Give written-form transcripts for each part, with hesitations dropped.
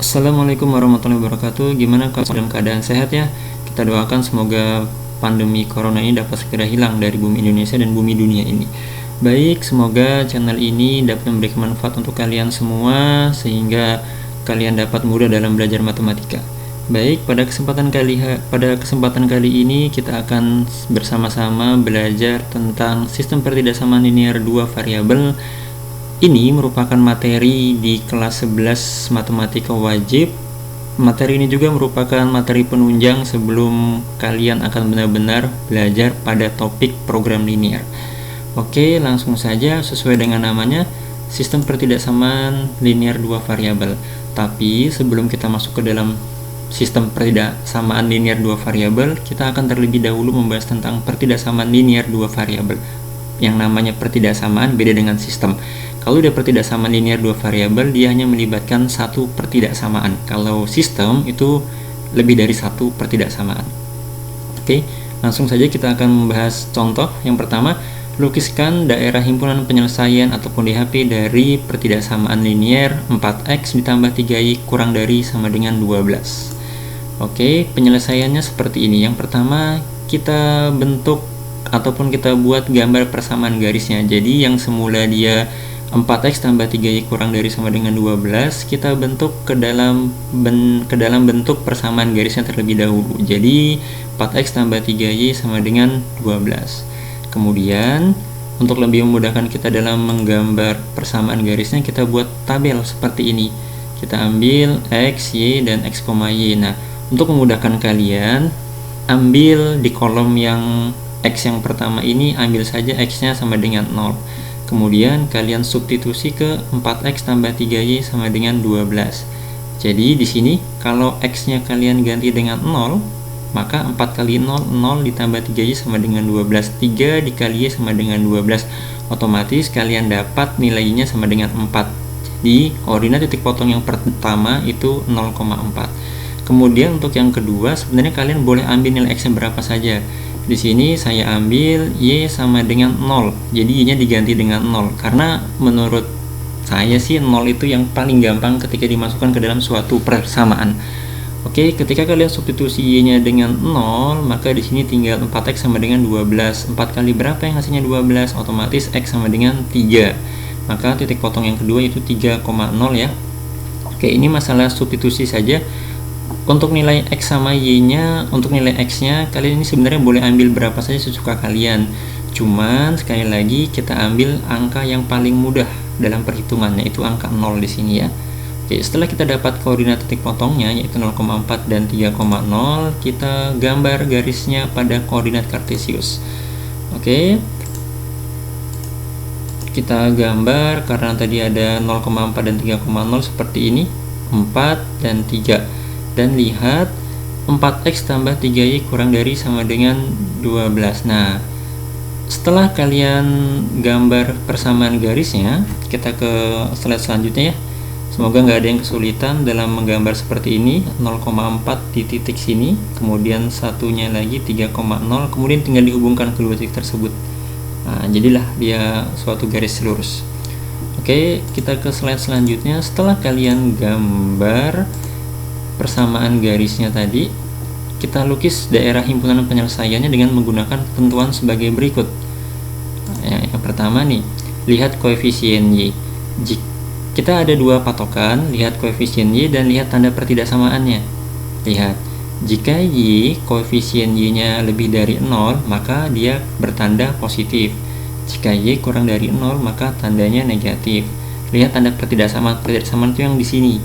Assalamualaikum warahmatullahi wabarakatuh. Gimana kalau dalam keadaan sehat ya? Kita doakan semoga pandemi corona ini dapat segera hilang dari bumi Indonesia dan bumi dunia ini. Baik, semoga channel ini dapat memberikan manfaat untuk kalian semua sehingga kalian dapat mudah dalam belajar matematika. Baik, pada kesempatan kali ini kita akan bersama-sama belajar tentang sistem pertidaksamaan linear dua variabel. Ini merupakan materi di kelas 11 matematika wajib. Materi ini juga merupakan materi penunjang sebelum kalian akan benar-benar belajar pada topik program linear. Oke, langsung saja sesuai dengan namanya, sistem pertidaksamaan linear dua variabel. Tapi sebelum kita masuk ke dalam sistem pertidaksamaan linear dua variabel, kita akan terlebih dahulu membahas tentang pertidaksamaan linear dua variabel. Yang namanya pertidaksamaan beda dengan sistem. Kalau dia pertidaksamaan linear dua variabel, dia hanya melibatkan satu pertidaksamaan. Kalau sistem itu lebih dari satu pertidaksamaan. Oke, langsung saja kita akan membahas contoh. Yang pertama, lukiskan daerah himpunan penyelesaian ataupun DHP dari pertidaksamaan linear 4x ditambah 3y kurang dari sama dengan 12. Oke, penyelesaiannya seperti ini. Yang pertama, kita bentuk ataupun kita buat gambar persamaan garisnya. Jadi yang semula dia 4x tambah 3y kurang dari sama dengan 12, kita bentuk ke dalam bentuk persamaan garisnya terlebih dahulu. Jadi 4x tambah 3y sama dengan 12. Kemudian untuk lebih memudahkan kita dalam menggambar persamaan garisnya, kita buat tabel seperti ini. Kita ambil x, y, dan x, y. Nah, untuk memudahkan kalian, ambil di kolom yang x yang pertama ini, ambil saja x-nya sama dengan 0. Kemudian kalian substitusi ke 4x tambah 3y sama dengan 12. Jadi di sini kalau x-nya kalian ganti dengan 0, maka 4 kali 0, 0 ditambah 3y sama dengan 12. 3 dikali y sama dengan 12. Otomatis kalian dapat nilainya sama dengan 4. Jadi koordinat titik potong yang pertama itu 0,4. Kemudian untuk yang kedua, sebenarnya kalian boleh ambil nilai x-nya berapa saja. Di sini saya ambil y sama dengan 0. Jadi y-nya diganti dengan 0 karena menurut saya sih 0 itu yang paling gampang ketika dimasukkan ke dalam suatu persamaan. Oke, ketika kalian substitusi y-nya dengan 0, maka di sini tinggal 4x sama dengan 12. 4 kali berapa yang hasilnya 12? Otomatis x sama dengan 3. Maka titik potong yang kedua itu 3,0 ya. Oke, ini masalah substitusi saja. Untuk nilai x sama y-nya, untuk nilai x-nya kalian ini sebenarnya boleh ambil berapa saja sesuka kalian. Cuman sekali lagi kita ambil angka yang paling mudah dalam perhitungannya, itu angka 0 di sini ya. Oke, setelah kita dapat koordinat titik potongnya yaitu 0,4 dan 3,0, kita gambar garisnya pada koordinat kartesius. Oke. Kita gambar karena tadi ada 0,4 dan 3,0 seperti ini, 4 dan 3. Dan lihat 4x tambah 3y kurang dari sama dengan 12. Nah, setelah kalian gambar persamaan garisnya, kita ke slide selanjutnya ya. Semoga nggak ada yang kesulitan dalam menggambar seperti ini. 0,4 di titik sini, kemudian satunya lagi 3,0, kemudian tinggal dihubungkan kedua titik tersebut. Nah, jadilah dia suatu garis lurus. Oke, kita ke slide selanjutnya. Setelah kalian gambar persamaan garisnya tadi, kita lukis daerah himpunan penyelesaiannya dengan menggunakan ketentuan sebagai berikut. Yang pertama nih, lihat koefisien y. Kita ada dua patokan, lihat koefisien y dan lihat tanda pertidaksamaannya. Lihat, jika y koefisien y-nya lebih dari 0, maka dia bertanda positif. Jika y kurang dari 0, maka tandanya negatif. Lihat tanda pertidaksamaan itu yang di sini,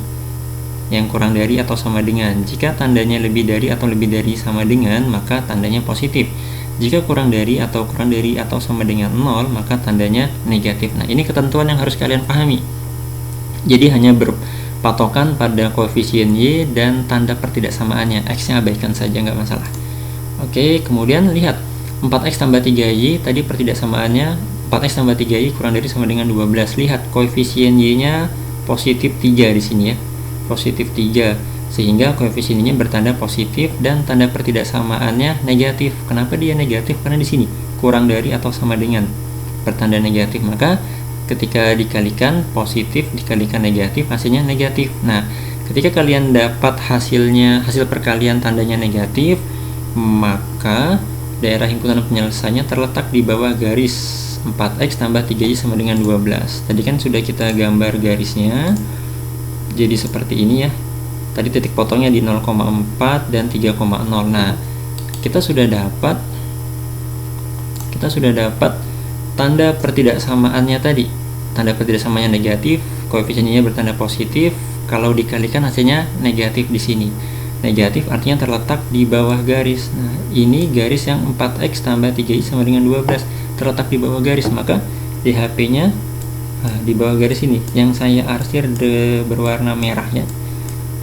yang kurang dari atau sama dengan. Jika tandanya lebih dari atau lebih dari sama dengan, maka tandanya positif. Jika kurang dari atau sama dengan 0, maka tandanya negatif. Nah, ini ketentuan yang harus kalian pahami. Jadi hanya berpatokan pada koefisien y dan tanda pertidaksamaannya. X-nya abaikan saja, nggak masalah. Oke, kemudian lihat 4x tambah 3y, tadi pertidaksamaannya 4x tambah 3y kurang dari sama dengan 12. Lihat koefisien y-nya positif 3 di sini ya. Positif 3, sehingga koefisien y-nya bertanda positif dan tanda pertidaksamaannya negatif. Kenapa dia negatif? Karena di sini kurang dari atau sama dengan, bertanda negatif. Maka ketika dikalikan positif dikalikan negatif, hasilnya negatif. Nah, Ketika kalian dapat hasil perkalian tandanya negatif, maka daerah himpunan penyelesaiannya terletak di bawah garis 4x tambah 3y sama dengan 12. Tadi kan sudah kita gambar garisnya, jadi seperti ini ya. Tadi titik potongnya di 0,4 dan 3,0. Nah, kita sudah dapat tanda pertidaksamaannya tadi. Tanda pertidaksamaannya negatif, koefisiennya bertanda positif. Kalau dikalikan hasilnya negatif di sini. Negatif artinya terletak di bawah garis. Nah, ini garis yang 4x tambah 3y sama dengan 12 terletak di bawah garis, maka DHP-nya di bawah garis ini yang saya arsir berwarna merah ya.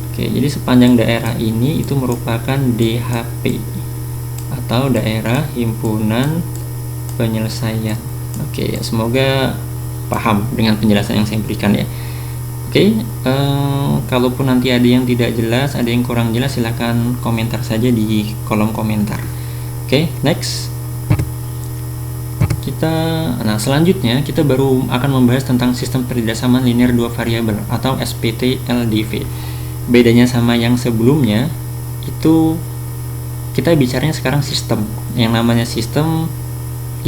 Oke, jadi sepanjang daerah ini itu merupakan DHP atau daerah himpunan penyelesaian. Oke, semoga paham dengan penjelasan yang saya berikan ya. Oke, kalaupun nanti ada yang tidak jelas, ada yang kurang jelas, silahkan komentar saja di kolom komentar. Oke, next. Nah, selanjutnya kita baru akan membahas tentang sistem pertidaksamaan linear dua variabel atau SPT-LDV. Bedanya sama yang sebelumnya, itu kita bicaranya sekarang sistem. Yang namanya sistem,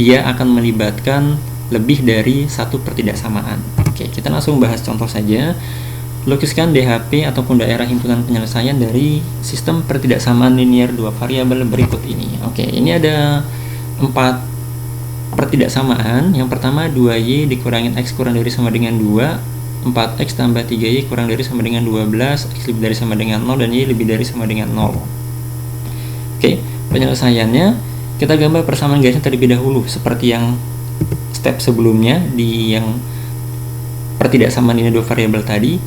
dia akan melibatkan lebih dari satu pertidaksamaan. Oke, kita langsung bahas contoh saja. Lukiskan DHP ataupun daerah himpunan penyelesaian dari sistem pertidaksamaan linear dua variabel berikut ini. Oke, ini ada 4 pertidaksamaan. Yang pertama 2y dikurangin x kurang dari sama dengan 2, 4x tambah 3y kurang dari sama dengan 12, x lebih dari sama dengan 0, dan y lebih dari sama dengan 0. Oke, penyelesaiannya kita gambar persamaan garisnya terlebih dahulu seperti yang step sebelumnya di yang pertidaksamaan ini dua variabel tadi.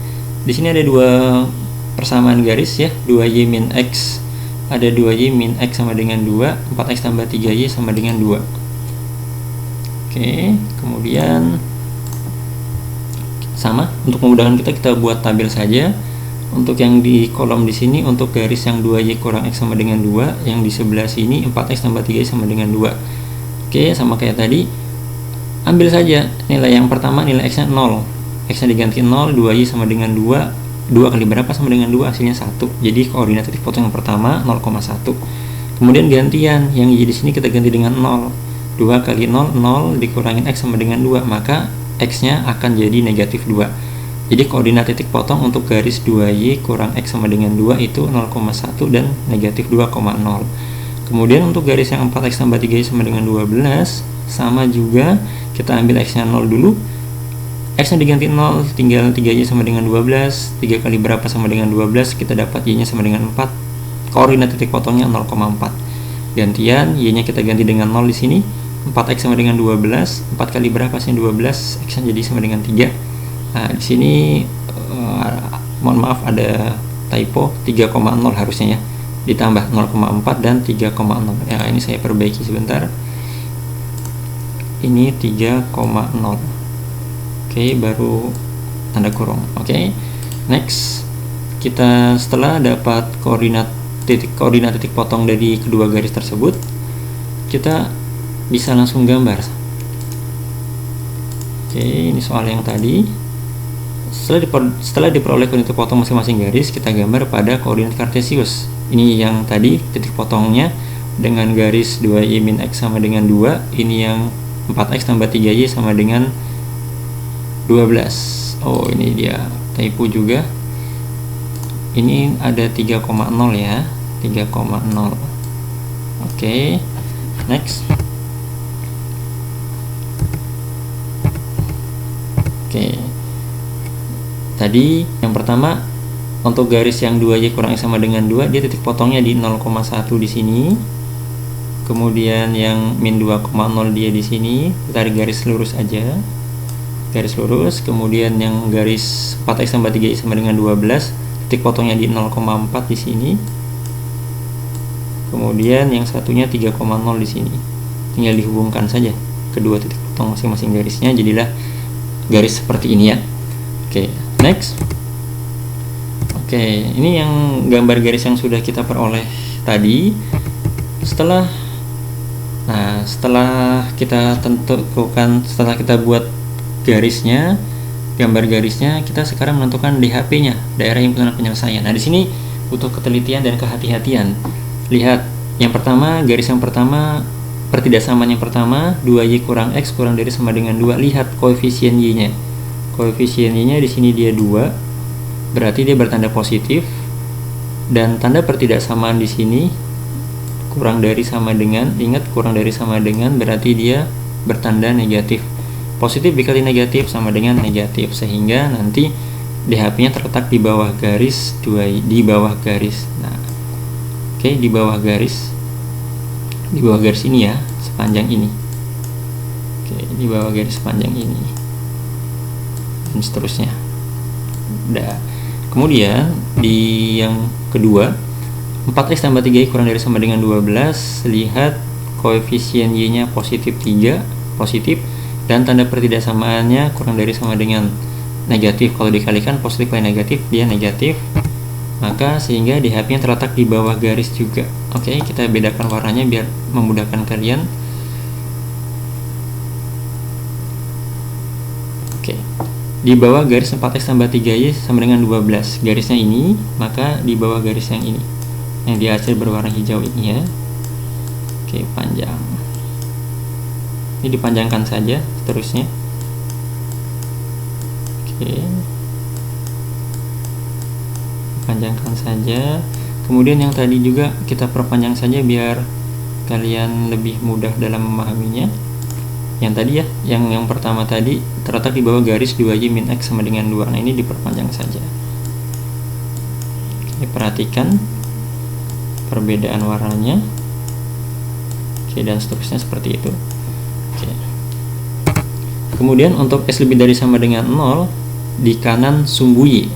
Di sini ada 2 persamaan garis ya, 2y min x, ada 2y min x sama dengan 2, 4x tambah 3y sama dengan 2. Oke, kemudian sama, untuk memudahkan kita buat tabel saja. Untuk yang di kolom di sini, untuk garis yang 2y kurang x sama dengan 2, yang di sebelah sini 4x tambah 3y sama dengan 2. Oke, sama kayak tadi, ambil saja nilai yang pertama, nilai x nya 0, x nya diganti 0, 2y sama dengan 2, 2 kali berapa sama dengan 2, hasilnya 1. Jadi koordinat titik potong yang pertama 0,1. Kemudian gantian, yang y di sini kita ganti dengan 0, 2 kali 0, 0 dikurangin x sama dengan 2, maka x nya akan jadi negatif 2. Jadi koordinat titik potong untuk garis 2y kurang x sama dengan 2 itu 0,1 dan negatif 2,0. Kemudian untuk garis yang 4x tambah 3y sama dengan 12, sama juga, kita ambil x nya 0 dulu, x nya diganti 0, tinggal 3y sama dengan 12, 3 kali berapa sama dengan 12, kita dapat y nya sama dengan 4, koordinat titik potongnya 0,4. Gantian, y nya kita ganti dengan 0 di sini, 4x sama dengan 12, 4 kali berapa sih 12, x nya jadi sama dengan 3. Nah, di sini mohon maaf ada typo, 3,0 harusnya ya, ditambah 0,4 dan 3,0. Ya, ini saya perbaiki sebentar. Ini 3,0. Oke, baru tanda kurung. Oke, next. Kita setelah dapat koordinat titik potong dari kedua garis tersebut, kita bisa langsung gambar. Oke, ini soal yang tadi. Setelah diperoleh koordinat titik potong masing-masing garis, kita gambar pada koordinat kartesius. Ini yang tadi titik potongnya dengan garis 2y min x sama dengan 2. Ini yang 4x tambah 3y sama dengan 12. Oh, ini dia typo juga. Ini ada 3,0 ya, 3,0. Oke, next. Oke, tadi yang pertama untuk garis yang 2y kurang x sama dengan 2, dia titik potongnya di 0,1 di sini. Kemudian yang min 2,0 dia di sini, tarik garis lurus aja, garis lurus. Kemudian yang garis 4x tambah 3y sama dengan 12, titik potongnya di 0,4 di sini. Kemudian yang satunya 3,0 di sini. Tinggal dihubungkan saja kedua titik potong masing-masing garisnya, jadilah garis seperti ini ya. Oke, next. Oke, ini yang gambar garis yang sudah kita peroleh tadi. Setelah kita tentukan, setelah kita buat garisnya gambar garisnya, kita sekarang menentukan DHP-nya, daerah himpunan penyelesaian. Nah, di sini butuh ketelitian dan kehati-hatian. Lihat, yang pertama, garis yang pertama, pertidaksamaan yang pertama, 2Y kurang X kurang dari sama dengan 2. Lihat koefisien Y-nya. Koefisien Y-nya di sini dia 2, berarti dia bertanda positif. Dan tanda pertidaksamaan di sini kurang dari sama dengan, ingat kurang dari sama dengan berarti dia bertanda negatif. Positif dikali negatif sama dengan negatif, sehingga nanti DHP-nya terletak di bawah garis 2, di bawah garis. Nah, oke, di bawah garis ini ya, sepanjang ini. Oke, di bawah garis sepanjang ini dan seterusnya. Udah. Kemudian di yang kedua, 4x tambah 3y kurang dari sama dengan 12. Lihat koefisien y-nya positif 3, positif, dan tanda pertidaksamaannya kurang dari sama dengan negatif. Kalau dikalikan positif kali negatif, dia negatif. Maka sehingga DHP-nya terletak di bawah garis juga. Oke, kita bedakan warnanya biar memudahkan kalian. Oke, di bawah garis 4x tambah 3y sama dengan 12. Garisnya ini, maka di bawah garis yang ini, yang diarsir berwarna hijau ini ya. Oke, panjang. Ini dipanjangkan saja seterusnya. Oke, panjangkan saja. Kemudian yang tadi juga kita perpanjang saja biar kalian lebih mudah dalam memahaminya. Yang tadi ya, yang pertama tadi terletak di bawah garis 2y min x sama dengan 2. Nah, ini diperpanjang saja. Oke, perhatikan perbedaan warnanya. Oke, dan seterusnya seperti itu. Oke. Kemudian untuk x lebih dari sama dengan 0, di kanan sumbu y,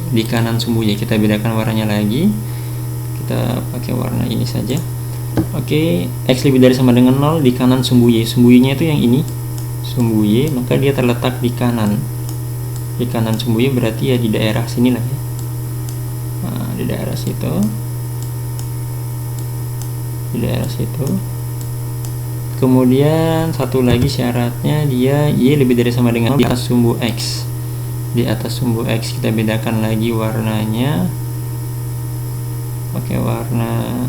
kita bedakan warnanya lagi. Kita pakai warna ini saja. Oke, x lebih dari sama dengan 0 di kanan sumbu y. Sumbu y-nya itu yang ini, sumbu y, maka dia terletak di kanan. Di kanan sumbu y berarti ya di daerah sini lah ya. Nah, di daerah situ. Di daerah situ. Kemudian satu lagi syaratnya, dia y lebih dari sama dengan 0 di atas sumbu x. Di atas sumbu x kita bedakan lagi warnanya. Pakai warna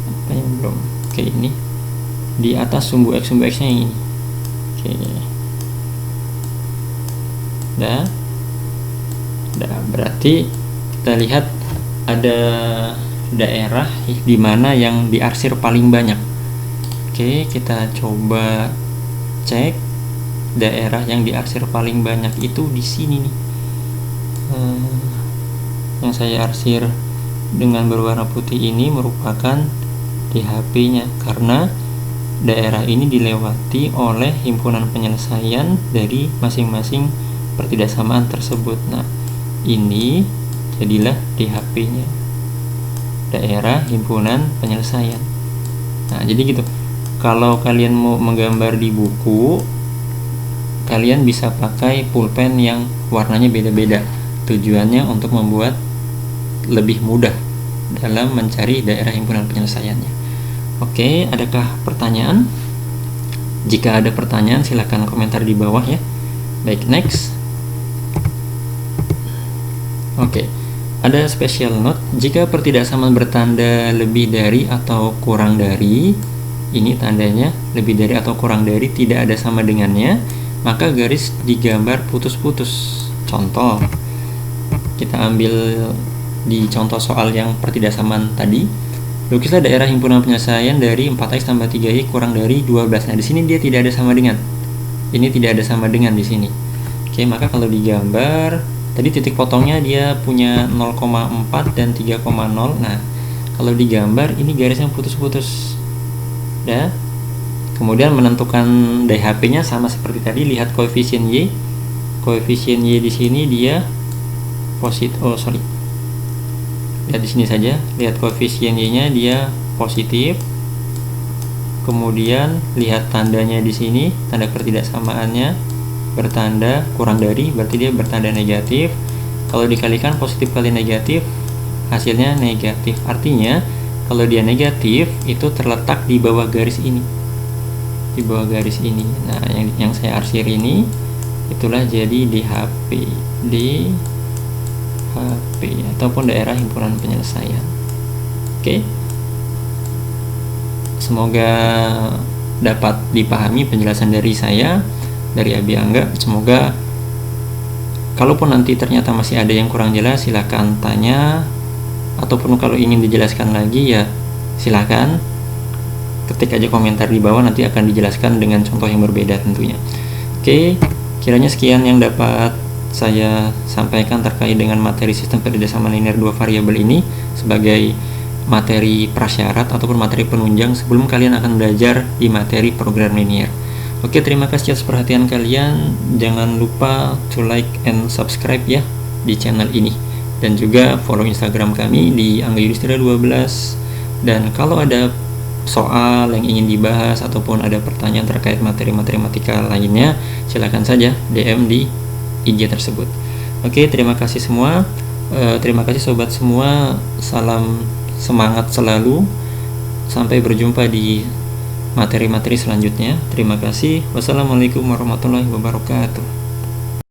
apa yang belum? Oke, ini di atas sumbu x nya yang ini. Oke, dah berarti kita lihat ada daerah di mana yang diarsir paling banyak. Oke, kita coba cek daerah yang diarsir paling banyak itu di sini nih. Yang saya arsir dengan berwarna putih ini merupakan DHP-nya, karena daerah ini dilewati oleh himpunan penyelesaian dari masing-masing pertidaksamaan tersebut. Nah, ini jadilah DHP-nya, daerah himpunan penyelesaian. Nah, jadi gitu. Kalau kalian mau menggambar di buku, kalian bisa pakai pulpen yang warnanya beda-beda. Tujuannya untuk membuat lebih mudah dalam mencari daerah himpunan penyelesaiannya. Oke, adakah pertanyaan? Jika ada pertanyaan, silahkan komentar di bawah ya. Baik, next. Oke, ada special note. Jika pertidaksamaan bertanda lebih dari atau kurang dari, ini tandanya lebih dari atau kurang dari, tidak ada sama dengannya, maka garis digambar putus-putus. Contoh, kita ambil di contoh soal yang pertidaksamaan tadi. Lukislah daerah himpunan penyelesaian dari 4x tambah 3y kurang dari 12. Nah, di sini dia tidak ada sama dengan. Ini tidak ada sama dengan di sini. Oke, maka kalau digambar, tadi titik potongnya dia punya 0,4 dan 3,0. Nah, kalau digambar ini garisnya putus-putus. Ya. Kemudian menentukan DHP-nya sama seperti tadi, lihat koefisien y. Koefisien y di sini dia positif. Lihat di sini saja, lihat koefisien y-nya dia positif. Kemudian lihat tandanya di sini, tanda pertidaksamaannya bertanda kurang dari, berarti dia bertanda negatif. Kalau dikalikan positif kali negatif, hasilnya negatif. Artinya kalau dia negatif itu terletak di bawah garis ini. Di bawah garis ini. Nah, yang saya arsir ini itulah jadi di HP ataupun daerah himpunan penyelesaian. Oke, semoga dapat dipahami penjelasan dari saya, dari Abi Angga. Semoga kalaupun nanti ternyata masih ada yang kurang jelas, silakan tanya, ataupun kalau ingin dijelaskan lagi ya silakan ketik aja komentar di bawah, nanti akan dijelaskan dengan contoh yang berbeda tentunya. Oke, kiranya sekian yang dapat saya sampaikan terkait dengan materi sistem kerjasama linear dua variabel ini sebagai materi prasyarat ataupun materi penunjang sebelum kalian akan belajar di materi program linear. Oke, terima kasih atas perhatian kalian. Jangan lupa to like and subscribe ya di channel ini, dan juga follow Instagram kami di Angga Yudhistira 12. Dan kalau ada soal yang ingin dibahas ataupun ada pertanyaan terkait materi matematika lainnya, silakan saja DM di IG tersebut. Oke, terima kasih semua. Terima kasih sobat semua. Salam semangat selalu. Sampai berjumpa di materi-materi selanjutnya. Terima kasih. Wassalamualaikum warahmatullahi wabarakatuh.